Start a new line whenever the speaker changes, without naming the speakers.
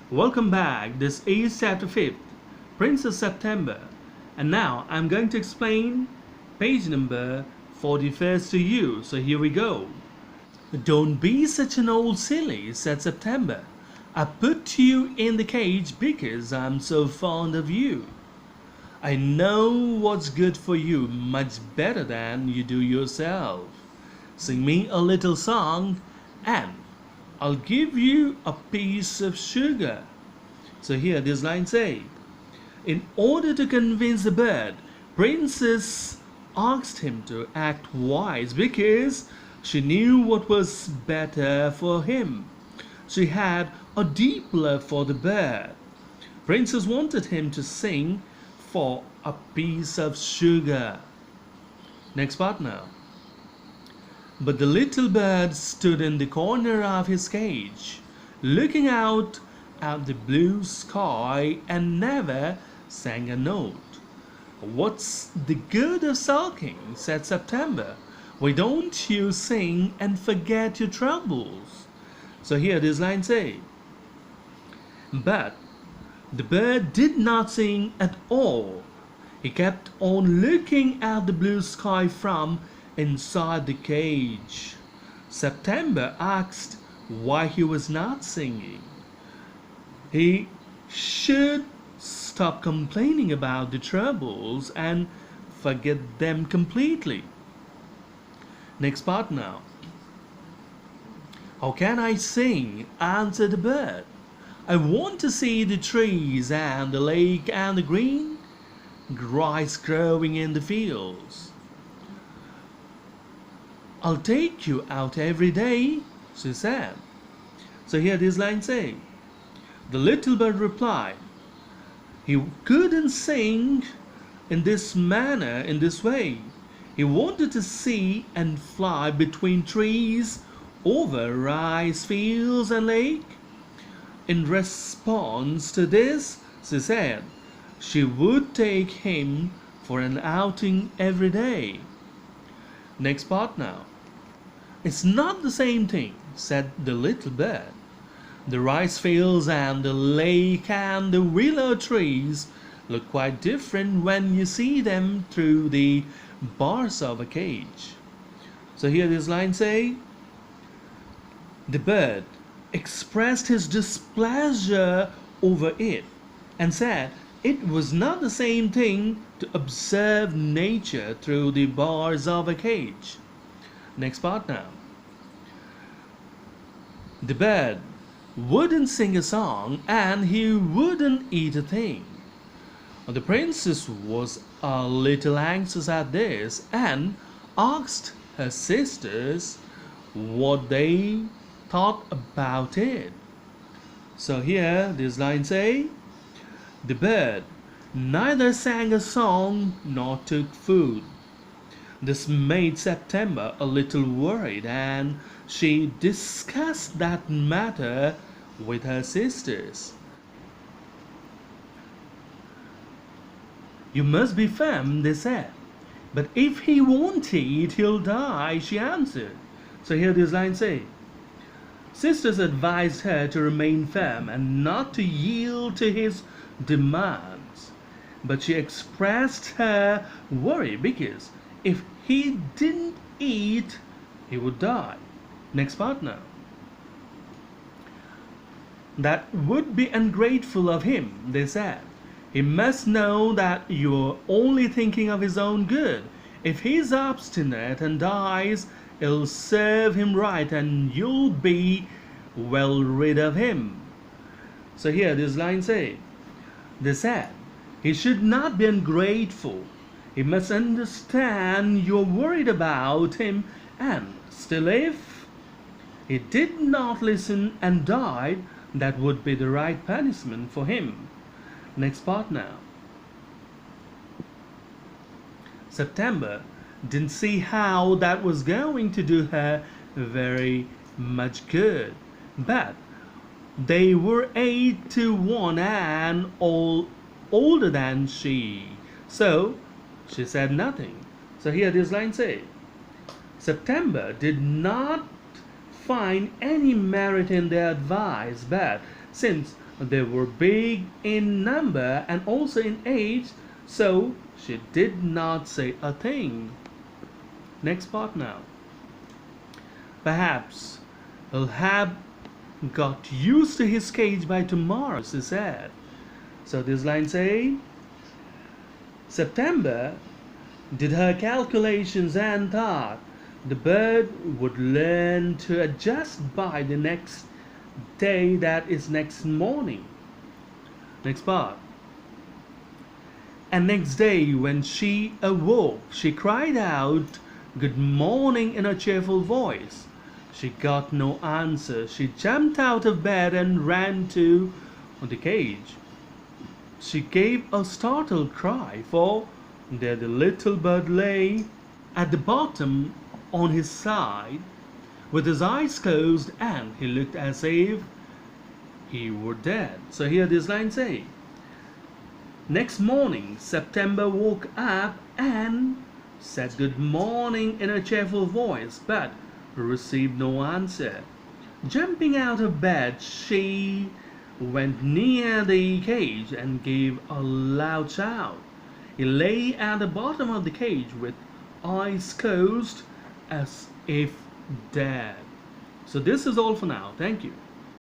Welcome back. This is chapter 5th, Princess September. And now I'm going to explain page number 41st to you. So here we go. Don't be such an old silly, said September. I put you in the cage because I'm so fond of you. I know what's good for you much better than you do yourself. Sing me a little song and I'll give you a piece of sugar. So here this line say, in order to convince the bird, Princess asked him to act wise because she knew what was better for him. She had a deep love for the bird. Princess wanted him to sing for a piece of sugar. Next part now. But the little bird stood in the corner of his cage, looking out at the blue sky and never sang a note. What's the good of sulking, said September. Why don't you sing and forget your troubles? So here this line say, but the bird did not sing at all. He kept on looking at the blue sky from inside the cage. September asked why he was not singing. He should stop complaining about the troubles and forget them completely. Next part now. How can I sing? Answered the bird. I want to see the trees and the lake and the green grass growing in the fields. I'll take you out every day, she said. So here this line say, the little bird replied, he couldn't sing in this manner, in this way. He wanted to see and fly between trees, over rice fields and lake. In response to this, she said she would take him for an outing every day. Next part now. It's not the same thing, said the little bird. The rice fields and the lake and the willow trees look quite different when you see them through the bars of a cage. So here this line say, the bird expressed his displeasure over it and said it was not the same thing to observe nature through the bars of a cage. Next part now. The bird wouldn't sing a song and he wouldn't eat a thing. The princess was a little anxious at this and asked her sisters what they thought about it. So here this line say, the bird neither sang a song nor took food. This made September a little worried and she discussed that matter with her sisters. You must be firm, they said. But if he won't eat, he'll die, she answered. So here this line say, sisters advised her to remain firm and not to yield to his demands. But she expressed her worry because if he didn't eat, he would die. Next part now. That would be ungrateful of him, they said. He must know that you're only thinking of his own good. If he's obstinate and dies, it'll serve him right and you'll be well rid of him. So here this line say, they said, he should not be ungrateful. He must understand you're worried about him, and still if he did not listen and died, that would be the right punishment for him. Next part now. September didn't see how that was going to do her very much good, but they were 8 to 1 and all older than she, so she said nothing. So here this line say, September did not find any merit in their advice, but since They were big in number and also in age, so she did not say a thing. Next part now. Perhaps he'll have got used to his cage by tomorrow, she said. So this line say, September did her calculations and thought the bird would learn to adjust by the next day, that is next morning. Next part. And next day when she awoke, she cried out, "Good morning," in a cheerful voice. She got no answer. She jumped out of bed and ran to the cage. She gave a startled cry, for there the little bird lay at the bottom on his side with his eyes closed, and he looked as if he were dead. So here this line say, next morning September woke up and said good morning in a cheerful voice, but received no answer. Jumping out of bed, she went near the cage and gave a loud shout. He lay at the bottom of the cage with eyes closed as if dead. So this is all for now. Thank you.